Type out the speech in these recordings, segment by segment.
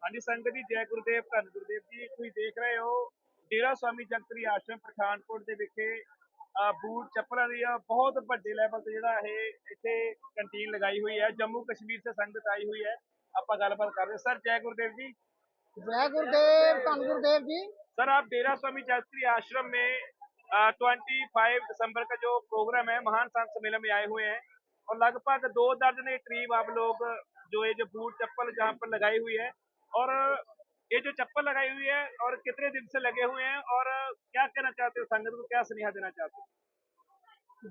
हाँ जी संगत जी जय गुरुदेव धन गुरुदेव जी ਤੁਸੀਂ ਦੇਖ ਰਹੇ ਹੋ ਡੇਰਾ ਸਵਾਮੀ ਜਗਤਰੀ ਆਸ਼ਰਮ ਪਠਾਨਕੋਟ ਦੇ ਵਿਖੇ ਬੂਟ ਚੱਪਲਾਂ ਦੀ ਬਹੁਤ ਵੱਡੇ ਲੈਵਲ ਤੇ ਜਿਹੜਾ ਇਹ ਇੱਥੇ ਕੰਟੀਨ ਲਗਾਈ ਹੋਈ ਹੈ जम्मू कश्मीर से संगत आई हुई है ਆਪਾਂ ਗੱਲਬਾत कर रहे हैं सर जय गुरुदेव जी जय गुरुदेव धन गुरुदेव जी। सर आप डेरा स्वामी जगतरी आश्रम में 25 दिसंबर का जो प्रोग्राम है महान संत सम्मेलन में आए हुए हैं और लगभग 2 दर्जन के करीब आप लोग जो ये जो बूट चप्पल जहाँ पर लगाई हुई है और ये जो चप्पल लगाई हुई है और कितने दिन से लगे हुए हैं और क्या कहना चाहते हो संगत को क्या स्नेहा देना चाहते हो।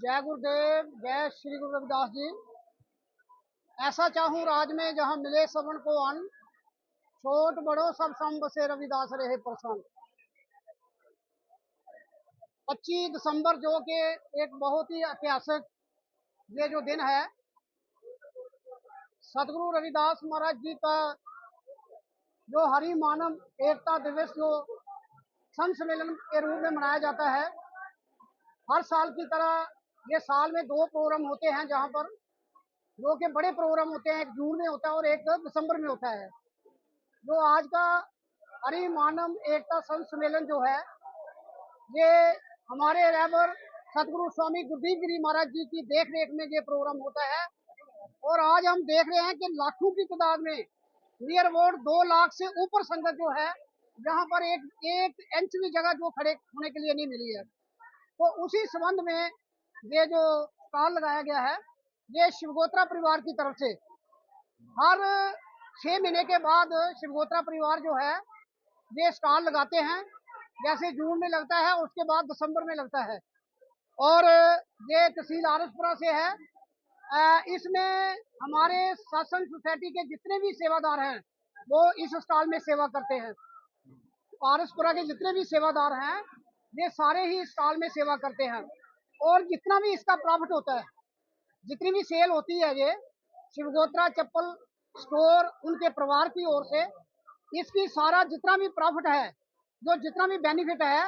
जय गुरुदेव जय श्री गुरु रविदास जी। ऐसा चाहूँ राज में जहाँ मिले सबन को अन्न, छोट बड़ो सब सम बसे रविदास रहे प्रसन्न। 25 दिसंबर जो कि एक बहुत ही ऐतिहासिक ये जो दिन है, सतगुरु रविदास महाराज जी का जो हरि मानव एकता दिवस जो संत सम्मेलन के रूप में मनाया जाता है। हर साल की तरह ये साल में 2 प्रोग्राम होते हैं, जहाँ पर जो कि बड़े प्रोग्राम होते हैं, एक जून में होता है और एक दिसंबर में होता है। जो आज का हरि मानव एकता संत सम्मेलन जो है, ये हमारे रहबर सतगुरु स्वामी गुरदीप गिरी महाराज जी की देख रेख में ये प्रोग्राम होता है। और आज हम देख रहे हैं कि लाखों की तादाद में नियर अबाउट 2 लाख से ऊपर संगत जो है, यहाँ पर एक इंच भी जगह जो खड़े होने के लिए नहीं मिली है। तो उसी संबंध में ये जो स्टॉल लगाया गया है, ये शिवगोत्रा परिवार की तरफ से हर 6 महीने के बाद शिवगोत्रा परिवार जो है ये स्टॉल लगाते हैं। जैसे जून में लगता है, उसके बाद दिसंबर में लगता है। और ये तहसील आरसपुरा से है। इसमें हमारे सत्संग सोसाइटी के जितने भी सेवादार हैं वो इस स्टॉल में सेवा करते हैं। आरसपुरा के जितने भी सेवादार हैं ये सारे ही स्टॉल में सेवा करते हैं। और जितना भी इसका प्रॉफिट होता है, जितनी भी सेल होती है, ये शिवगोत्रा चप्पल स्टोर उनके परिवार की ओर से इसकी सारा जितना भी प्रॉफिट है, जो जितना भी बेनिफिट है,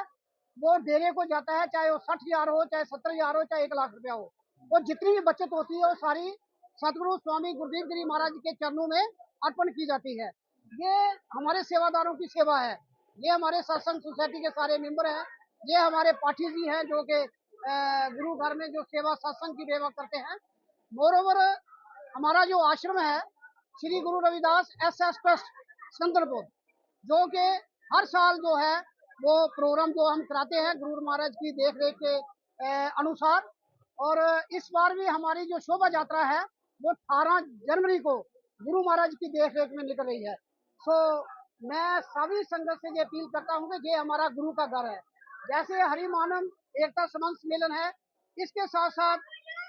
वो डेरे को जाता है। चाहे वो 60,000 हो, चाहे 70,000 हो, चाहे 1 लाख रुपया हो। और जितनी भी बचत होती है वो सारी सतगुरु स्वामी गुरदीप गिरी महाराज के चरणों में अर्पण की जाती है। ये हमारे सेवादारों की सेवा है। ये हमारे सत्संग सोसाइटी के सारे मेंबर हैं। ये हमारे पाठी जी हैं जो कि गुरु घर में जो सेवा सत्संग की सेवा करते हैं। मोरोवर हमारा जो आश्रम है श्री गुरु रविदास एस ट्रस्ट संदरपुर, जो कि हर साल जो है वो प्रोग्राम जो हम कराते हैं गुरु महाराज की देख रेख के अनुसार। और इस बार भी हमारी जो शोभा यात्रा है वो 18 जनवरी को गुरु महाराज की देख रेख में निकल रही है। सो मैं सभी संगत से ये अपील करता हूँ कि ये हमारा गुरु का घर है। जैसे हरि मानव एकता समन्वय सम्मेलन है, इसके साथ साथ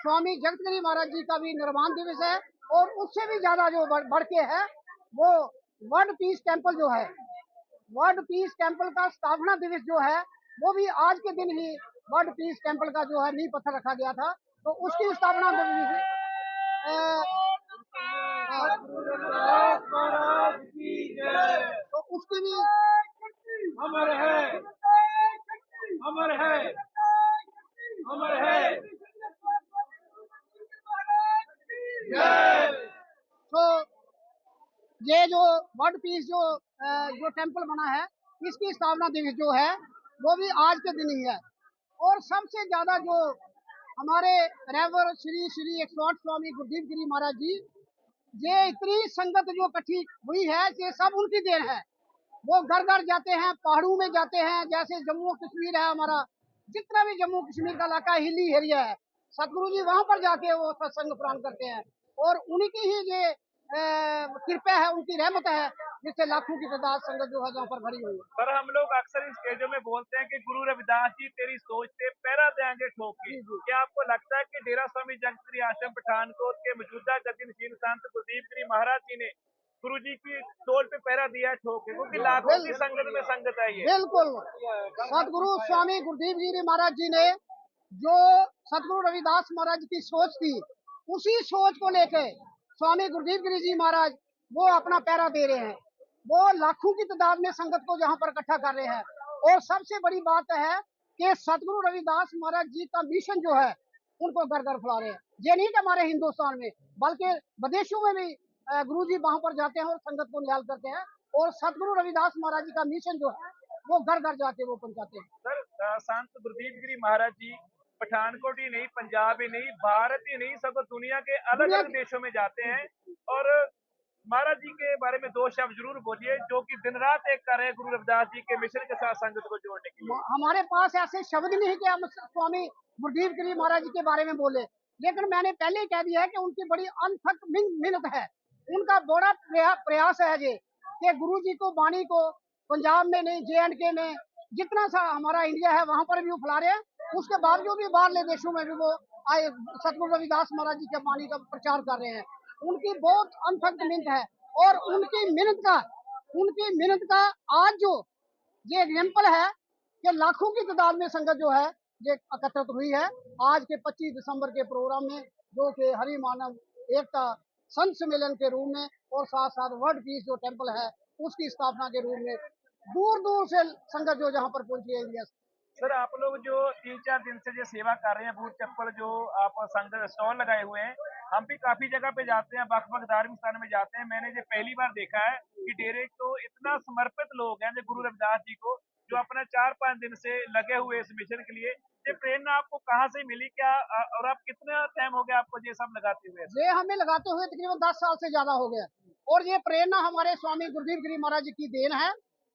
स्वामी जगतगिरी महाराज जी का भी निर्वाण दिवस है। और उससे भी ज्यादा जो बढ़ के है वो वर्ल्ड पीस टेम्पल जो है, वर्ल्ड पीस टेम्पल का स्थापना दिवस जो है, वो भी आज के दिन ही वर्ल्ड पीस टेम्पल का जो है नींव पत्थर रखा गया था। तो उसकी स्थापना दिवस तो उसकी भी अमर है अमर है अमर है। तो ये जो वर्ल्ड पीस जो टेम्पल बना है, इसकी स्थापना दिवस जो है वो भी आज के दिन ही है। और सबसे ज्यादा जो हमारे रेवर श्री श्री 108 स्वामी गुरदीप गिरी महाराज जी, ये इतनी संगत जो इकट्ठी हुई है, ये सब उनकी देन है। वो घर घर जाते हैं, पहाड़ों में जाते हैं। जैसे जम्मू कश्मीर है हमारा, जितना भी जम्मू कश्मीर का इलाका हिली एरिया है, सतगुरु जी वहां पर जाके वो सत्संग प्रदान करते हैं। और उनकी ही ये कृपा है, उनकी रहमत है, जिससे लाखों की तादाद संगत जो है जहाँ पर भरी हुई है। पर हम लोग अक्सर इस स्टेजों में बोलते हैं कि गुरु रविदास जी तेरी सोच से पैरा देंगे ठोक के। क्या आपको लगता है कि डेरा स्वामी जगतगिरी आश्रम पठानकोट के मौजूदा गतिशील संत गुरदीप गिरी महाराज जी ने गुरु जी की सोच पे पैरा दिया है ठोक के, क्योंकि लाखों की संगत में संगत आई है। बिल्कुल सतगुरु स्वामी गुरदीप गिरी महाराज जी ने जो सतगुरु रविदास महाराज की सोच थी, उसी सोच को लेके स्वामी गुरदीप गिरी जी महाराज वो अपना पैरा दे रहे हैं। वो लाखों की तादाद में संगत को जहाँ पर इकट्ठा कर रहे हैं। और सबसे बड़ी बात है कि सतगुरु रविदास महाराज जी का मिशन जो है उनको घर घर फैला रहे हैं। ये नहीं कि हमारे हिंदुस्तान में, बल्कि विदेशों में भी गुरु जी वहां पर जाते हैं और संगत को निहाल करते हैं। और सतगुरु रविदास महाराज जी का मिशन जो है वो घर घर जाके वो पहुंचाते हैं। सर संत गुरदीप गिरी महाराज जी पठानकोट ही नहीं, पंजाब ही नहीं, भारत ही नहीं, सब दुनिया के अलग दुनिया अलग देशों में जाते हैं। और महाराज जी के बारे में दो शब्द जरूर बोलिए, जो कि दिन रात एक कर रहे हैं गुरु रविदास जी के मिशन के साथ संगत को जोड़ने के लिए। हमारे पास ऐसे शब्द नहीं कि हम स्वामी गुरदीप गिरी महाराज जी के बारे में बोले, लेकिन मैंने पहले ही कह दिया है कि उनकी बड़ी अनथक मेहनत है, उनका बड़ा प्रयास है ये कि गुरु जी को वाणी को पंजाब में नहीं, JNK में जितना सा हमारा इंडिया है वहां पर भी वो फैला रहे हैं। उसके बावजूद भी बाहरले देशों में भी वो आए सतगुरु रविदास महाराज जी के वाणी का प्रचार कर रहे हैं। उनकी बहुत अनथक मेहनत है और उनकी मेहनत का आज जो ये एग्जाम्पल है कि लाखों की तादाद में संगत जो है ये एकत्रित हुई है आज के 25 दिसंबर के प्रोग्राम में, जो कि हरि मानव एकता संत सम्मेलन के रूप में और साथ साथ वर्ल्ड पीस जो टेम्पल है उसकी स्थापना के रूप में दूर दूर से संगत जो जहाँ पर पहुंची है इंडिया से। सर आप लोग जो 3-4 दिन से जो सेवा कर रहे हैं, बूट चप्पल जो आप संगत स्टॉल लगाए हुए हैं, हम भी काफी जगह पे जाते हैं, बख धार्मिक स्थान में जाते हैं। मैंने जो पहली बार देखा है कि डेरे तो इतना समर्पित लोग हैं जो गुरु रविदास जी को, जो अपना 4-5 दिन से लगे हुए इस मिशन के लिए। ये प्रेरणा आपको कहाँ से मिली, क्या और आप कितना टाइम हो गया आपको ये सब लगाते हुए? ये हमें लगाते हुए तकरीबन 10 साल से ज्यादा हो गया और ये प्रेरणा हमारे स्वामी गुरदीप गिरी महाराज जी की देन है।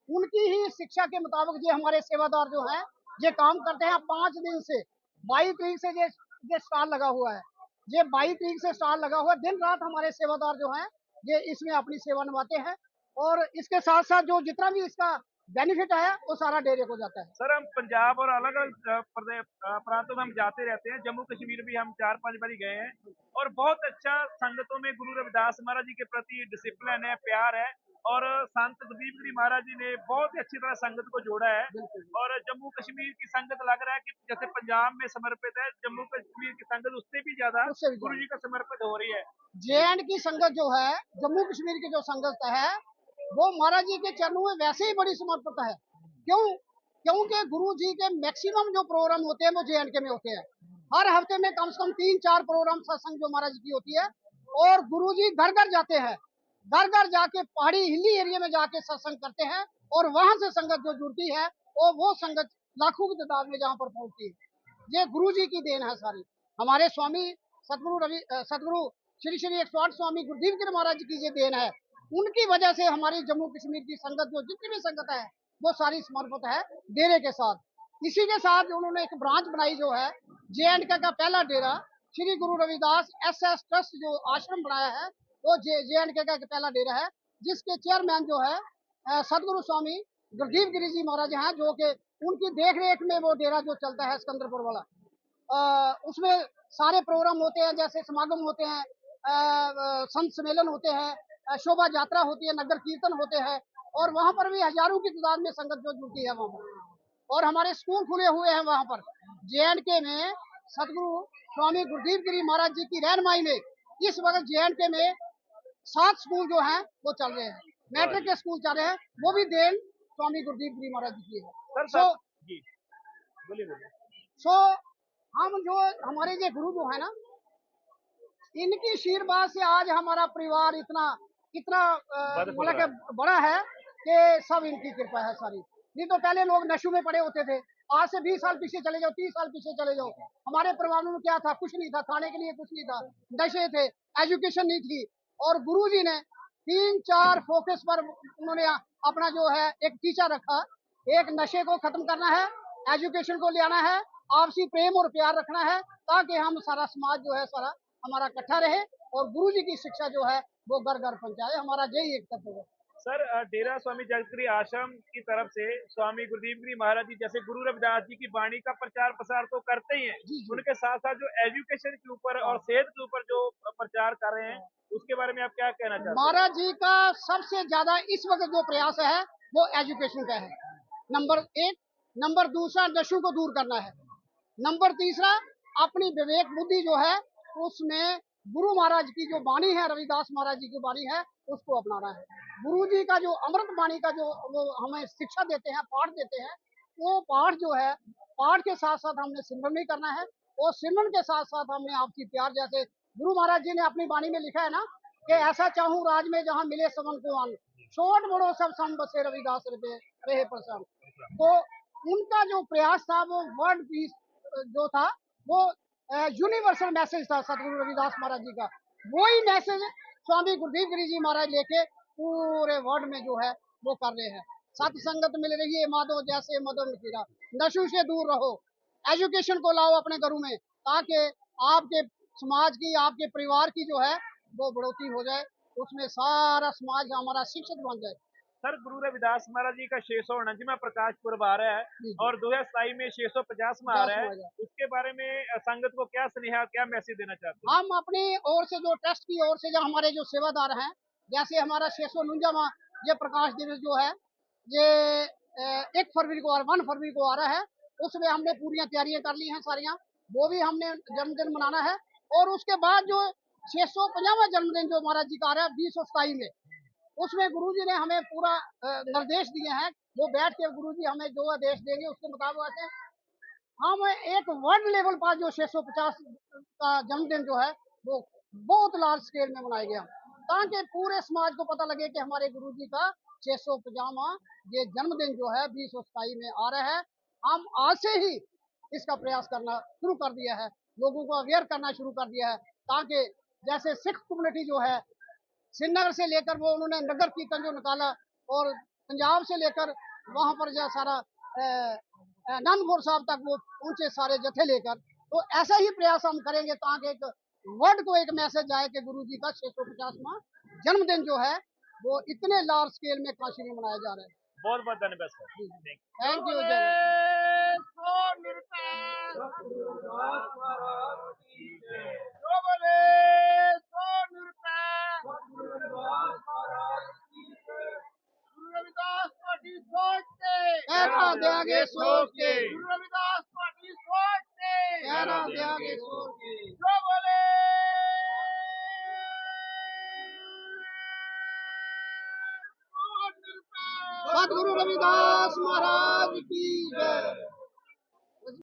उनकी ही शिक्षा के मुताबिक ये हमारे सेवादार जो हैं ये काम करते हैं। 5 दिन से 22 तारीख से ये स्टॉल लगा हुआ है, ये 22 तारीख से स्टॉल लगा हुआ है। दिन रात हमारे सेवादार जो हैं ये इसमें अपनी सेवा निभाते हैं और इसके साथ साथ जो जितना भी इसका बेनिफिट है वो सारा डेरे को जाता है। सर हम पंजाब और अलग अलग प्रांतों में हम जाते रहते हैं, जम्मू कश्मीर भी हम 4-5 बार गए हैं और बहुत अच्छा संगतों में गुरु रविदास महाराज जी के प्रति डिसिप्लिन है, प्यार है। और संत गुरदीप गिरी महाराज जी ने बहुत ही अच्छी तरह संगत को जोड़ा है। और जम्मू कश्मीर की संगत लग रहा है कि जैसे पंजाब में समर्पित है, जम्मू कश्मीर की संगत उससे भी ज्यादा गुरु जी का समर्पित हो रही है। JNK की संगत जो है, जम्मू कश्मीर की जो संगत है वो महाराज जी के चरणों में वैसे ही बड़ी समर्पित है। क्योंकि गुरु जी के मैक्सिमम जो प्रोग्राम होते हैं वो JNK में होते हैं। हर हफ्ते में कम से कम 3-4 प्रोग्राम सत्संग जो महाराज जी की होती है और गुरु जी घर घर जाते हैं, घर घर जाके पहाड़ी हिली एरिया में जाके सत्संग करते हैं और वहां से संगत जो जुड़ती है और वो संगत लाखों की तादाद में जहाँ पर पहुंचती है। ये गुरु जी की देन है सारी। हमारे स्वामी सतगुरु श्री श्री 108 स्वामी गुरदीप गिरी महाराज जी की ये देन है। उनकी वजह से हमारी जम्मू कश्मीर की संगत जो जितनी भी संगत है वो सारी समर्पित है डेरे के साथ। इसी के साथ उन्होंने एक ब्रांच बनाई जो है JNK का पहला डेरा श्री गुरु रविदास SS ट्रस्ट जो आश्रम बनाया है वो JNK का पहला डेरा है, जिसके चेयरमैन जो है सतगुरु स्वामी गुरदीप गिरी जी महाराज हैं, जो कि उनकी देख रेख में वो डेरा जो चलता है सिकंदरपुर वाला। उसमें सारे प्रोग्राम होते हैं, जैसे समागम होते हैं, संत सम्मेलन होते हैं, शोभा यात्रा होती है, नगर कीर्तन होते हैं और वहां पर भी हजारों की तादाद में संगत जो जुड़ती है वहां पर। और हमारे स्कूल खुले हुए हैं वहां पर JNK में। सतगुरु स्वामी गुरदीप गिरी महाराज जी की रहनुमाई में इस वक्त JNK में 7 स्कूल जो हैं वो चल रहे हैं, मैट्रिक के स्कूल चल रहे हैं, वो भी देन स्वामी गुरदीप गिरी महाराज जी की है। सो हम जो हमारे ये गुरु जो है ना, इनकी आशीर्वाद से आज हमारा परिवार इतना मतलब कि बड़ा है कि सब इनकी कृपा है सारी। नहीं तो पहले लोग नशे में पड़े होते थे। आज से 20 साल पीछे चले जाओ, 30 साल पीछे चले जाओ, हमारे परिवार में क्या था? कुछ नहीं था, खाने के लिए कुछ नहीं था, नशे थे, एजुकेशन नहीं थी। और गुरु जी ने 3-4 फोकस पर उन्होंने अपना जो है एक टीचा रखा। एक नशे को खत्म करना है, एजुकेशन को ले आना है, आपसी प्रेम और प्यार रखना है, ताकि हम सारा समाज जो है सारा हमारा इकट्ठा रहे और गुरु जी की शिक्षा जो है वो घर घर पहुंचाए। हमारा यही एक तत्व है। सर डेरा स्वामी जगतगिरी आश्रम की तरफ से स्वामी गुरदीप गिरी महाराज जी जैसे गुरु रविदास जी की वाणी का प्रचार प्रसार तो करते ही हैं, उनके साथ साथ जो एजुकेशन के ऊपर और सेहत के ऊपर जो प्रचार कर रहे हैं उसके बारे में आप क्या कहना चाहते हैं? महाराज जी का सबसे ज्यादा इस वक्त जो प्रयास है वो एजुकेशन का है, नंबर 1। नंबर दूसरा नशों को दूर करना है। नंबर तीसरा अपनी विवेक बुद्धि जो है उसमें गुरु महाराज की जो वाणी है, रविदास महाराज जी की वाणी है, उसको अपनाना है। गुरु जी का जो अमृत वाणी का जो वो हमें शिक्षा देते हैं, पाठ देते हैं, वो पाठ जो है, पाठ के साथ साथ हमने सिमरन भी करना है और सिमरन के साथ साथ हमने आपसी प्यार, जैसे गुरु महाराज जी ने अपनी वाणी में लिखा है ना कि ऐसा चाहूं राज में जहां मिले सवन को आन, छोट बड़ो सब सम बसे रविदास रहे प्रसन्न। तो उनका जो प्रयास था वो वर्ल्ड पीस जो था वो यूनिवर्सल मैसेज था सतगुरु रविदास महाराज जी का। वही मैसेज स्वामी गुरुदीप गिरी जी महाराज लेके पूरे वर्ल्ड में जो है वो कर रहे हैं। सत संगत मिल रही है माधो जैसे मदन खीरा, नशु से दूर रहो, एजुकेशन को लाओ अपने घरों में, ताकि आपके समाज की, आपके परिवार की जो है वो बढ़ोतरी हो जाए, उसमें सारा समाज हमारा शिक्षित बन जाए। सर गुरु रविदास महाराज जी का 649वां प्रकाश पुरब आ रहा है जी, जी। और 2027 में 650 में आ रहा है, 50 उसके बारे में संगत को क्या स्नेहा, क्या मैसेज देना चाहते हैं? हम अपनी ओर से जो ट्रस्ट की ओर से जो हमारे जो सेवादार हैं, जैसे हमारा 649वां ये प्रकाश दिवस जो है ये 1 फरवरी को और 1 फरवरी को आ रहा है, उसमें हमने पूरी तैयारियां कर ली हैं सारियां, वो भी हमने जन्मदिन मनाना है। और उसके बाद जो 650वां जन्मदिन जो महाराज जी का आ रहा है 2027 में, उसमें गुरुजी ने हमें पूरा निर्देश दिए हैं। वो बैठ के गुरुजी हमें जो आदेश देंगे उसके मुताबिक हम एक वर्ल्ड लेवल पर जो 650 का जन्मदिन जो है वो बहुत लार्ज स्केल में मनाया गया, ताकि पूरे समाज को पता लगे कि हमारे गुरुजी का 650वां ये जन्मदिन जो है 2027 में आ रहा है। हम आज से ही इसका प्रयास करना शुरू कर दिया है, लोगों को अवेयर करना शुरू कर दिया है, ताकि जैसे सिख कम्युनिटी जो है श्रीनगर से लेकर वो उन्होंने नगर कीर्तन जो निकाला, और पंजाब से लेकर वहां पर जो सारा आनंदपुर साहब तक वो पहुंचे सारे जत्थे लेकर। तो ऐसा ही प्रयास हम करेंगे ताकि एक वर्ल्ड को एक मैसेज आए कि गुरु जी का 650वां जन्मदिन जो है वो इतने लार्ज स्केल में काशी में मनाया जा रहा है। बहुत बहुत धन्यवाद सर। Thank you. जय कहना देंगे सोच के, कहना देंगे सोच के। सतगुरु रविदास महाराज की जय।